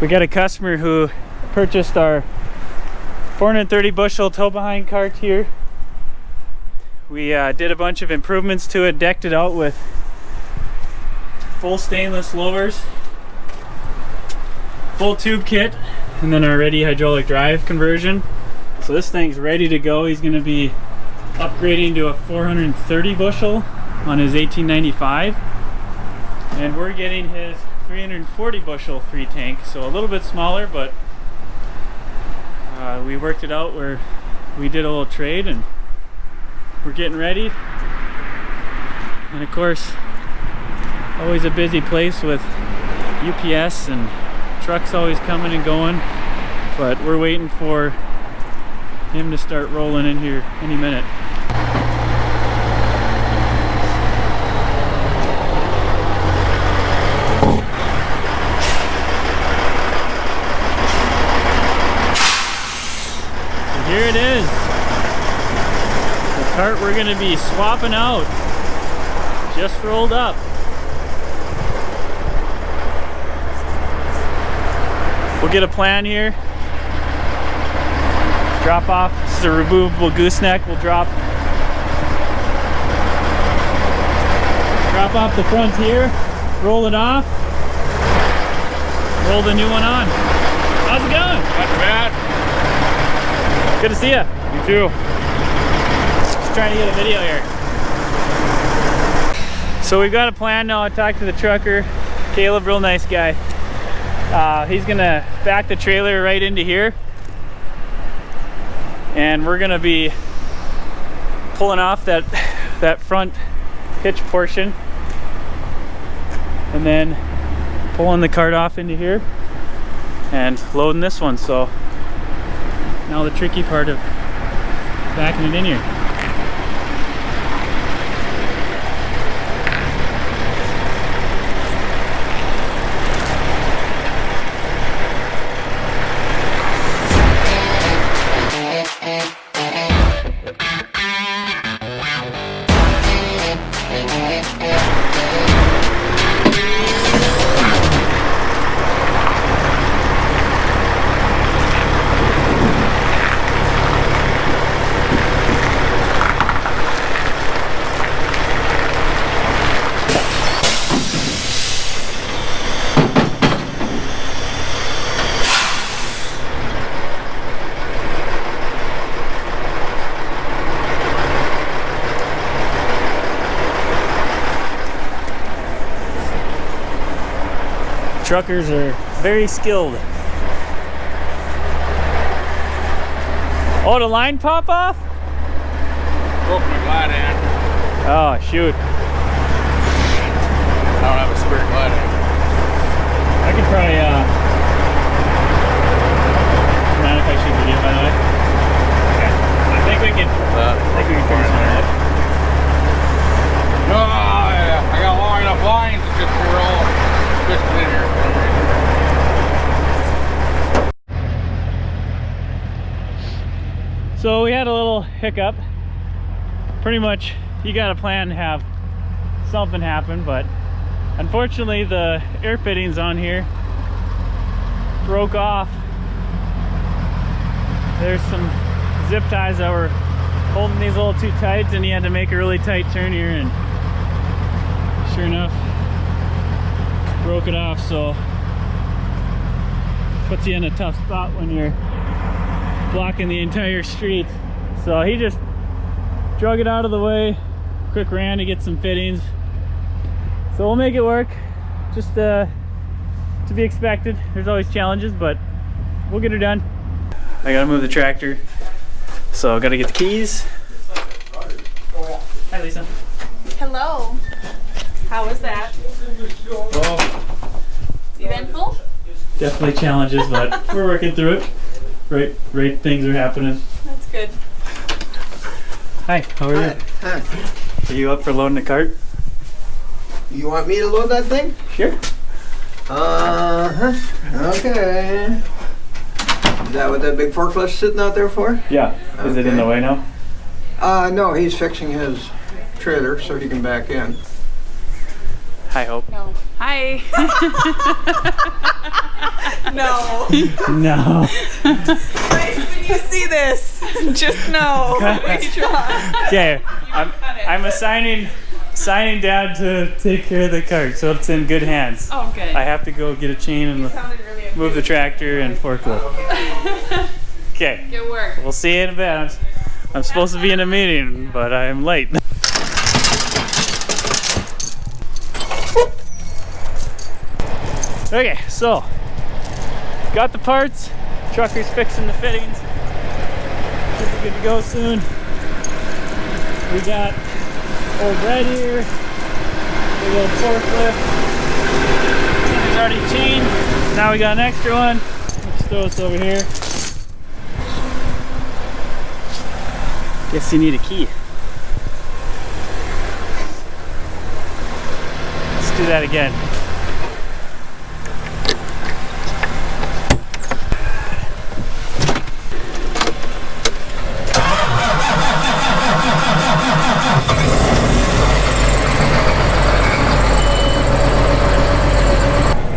We got a customer who purchased our 430 bushel tow behind cart here. We did a bunch of improvements to it, decked it out with full stainless lowers, full tube kit, and then our ready hydraulic drive conversion. So this thing's ready to go. He's going to be upgrading to a 430 bushel on his 1895, and we're getting his 340 bushel 3 tank, so a little bit smaller, but we worked it out where we did a little trade and we're getting ready. And of course, always a busy place with UPS and trucks always coming and going, but we're waiting for him to start rolling in here any minute. Here it is, the cart we're going to be swapping out, just rolled up. We'll get a plan here, drop off, this is a removable gooseneck, we'll drop off the front here, roll it off, roll the new one on. How's it going? Not too bad. Good to see you. You too. Just trying to get a video here. So we've got a plan now. I talked to the trucker, Caleb, real nice guy. He's gonna back the trailer right into here, and we're gonna be pulling off that front hitch portion, and then pulling the cart off into here and loading this one. So now the tricky part of backing it in here. Truckers are very skilled. Oh, the line pop off? Broke my glide hand. Oh, shoot. I don't have a spare glide hand. I could probably, mind if I shoot video, by the way? Okay. I think we can figure something out. Oh, yeah. I got long enough lines to just be rolling. Just in here. So we had a little hiccup. Pretty much you got a plan to have something happen, but unfortunately the air fittings on here broke off. There's some zip ties that were holding these a little too tight, and he had to make a really tight turn here, and sure enough broke it off. So puts you in a tough spot when you're blocking the entire street. So he just drug it out of the way, quick ran to get some fittings. So we'll make it work, just to be expected. There's always challenges, but we'll get her done. I gotta move the tractor, so I gotta get the keys. Hi Lisa. Hello. How was that? Well, Eventful? definitely challenges, but we're working through it. Right things are happening. That's good. Hi, how are you? Hi. Are you up for loading the cart? You want me to load that thing? Sure. Okay. Is that what that big forklift's sitting out there for? Yeah. Is it in the way now? No, he's fixing his trailer so he can back in. Hi, Hope. No. Hi. No. No. Guys, when you see this, just know. We try. Okay, I'm assigning Dad to take care of the cart, so it's in good hands. Oh, good. I have to go get a chain and Sounded really move the tractor and forklift. Okay, Good work. we'll see you in a bit. I'm supposed to be in a meeting, but I'm late. Okay, so got the parts. Trucker's fixing the fittings. Should be good to go soon. We got old Red here. Big old forklift. It's already chained. Now we got an extra one. Let's throw this over here. Guess you need a key. Let's do that again.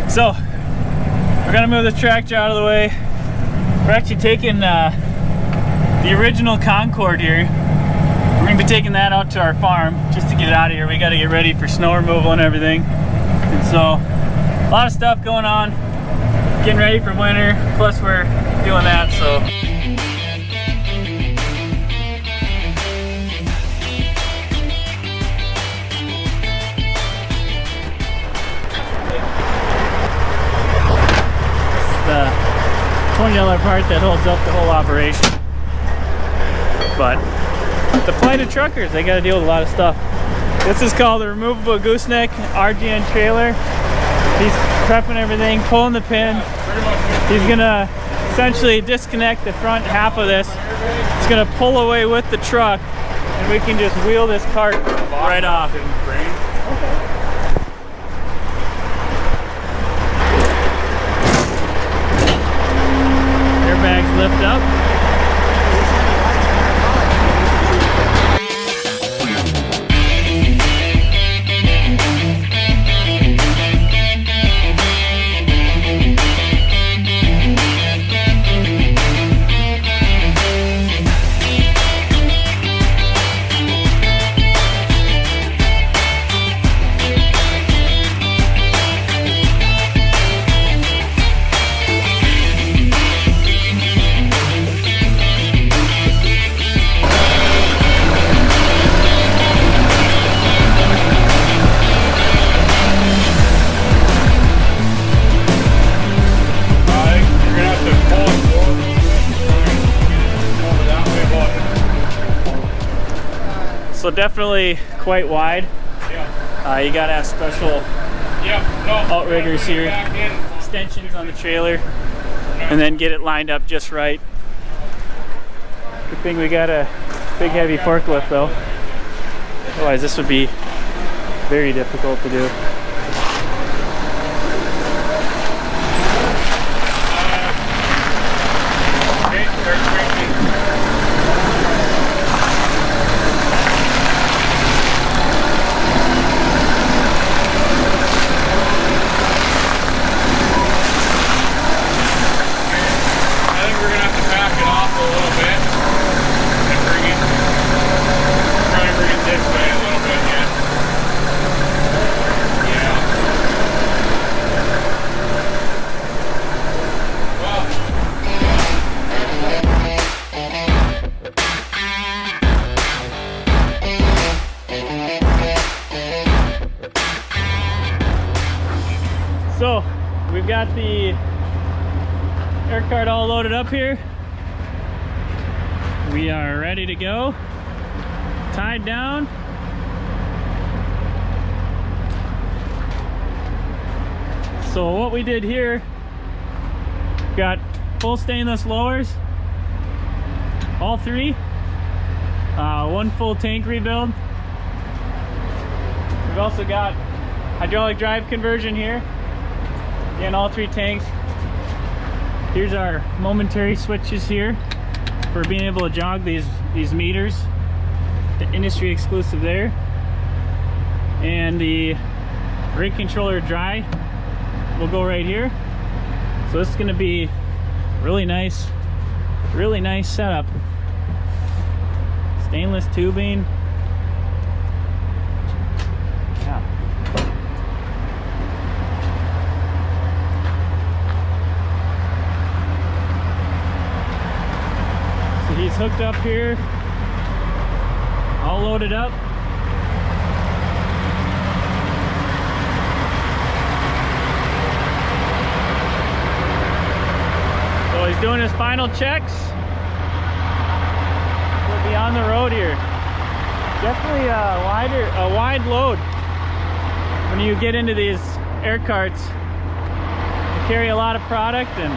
So, we're gonna move the tractor out of the way. We're actually taking the original Concord here. We're gonna be taking that out to our farm just to get it out of here. We gotta get ready for snow removal and everything. And so, a lot of stuff going on. Getting ready for winter, plus we're doing that, so. The $20 part that holds up the whole operation. But the plight of truckers, they got to deal with a lot of stuff. This is called the removable gooseneck RGN trailer. He's prepping everything, pulling the pin. He's gonna essentially disconnect the front half of this. It's gonna pull away with the truck, and we can just wheel this cart right off. Airbags lift up. So definitely quite wide. You gotta have special outriggers here, extensions on the trailer, and then get it lined up just right. Good thing we got a big heavy forklift though. Otherwise this would be very difficult to do. So we've got the air cart all loaded up here. We are ready to go, tied down. So what we did here, got full stainless lowers, all three, one full tank rebuild. We've also got hydraulic drive conversion here. Again, all three tanks. Here's our momentary switches here for being able to jog these meters. The industry exclusive there. And the rate controller dry will go right here. So this is going to be really nice setup. Stainless tubing. Yeah. So he's hooked up here, all loaded up. So he's doing his final checks. We'll be on the road here. Definitely a wide load when you get into these air carts. You carry a lot of product, and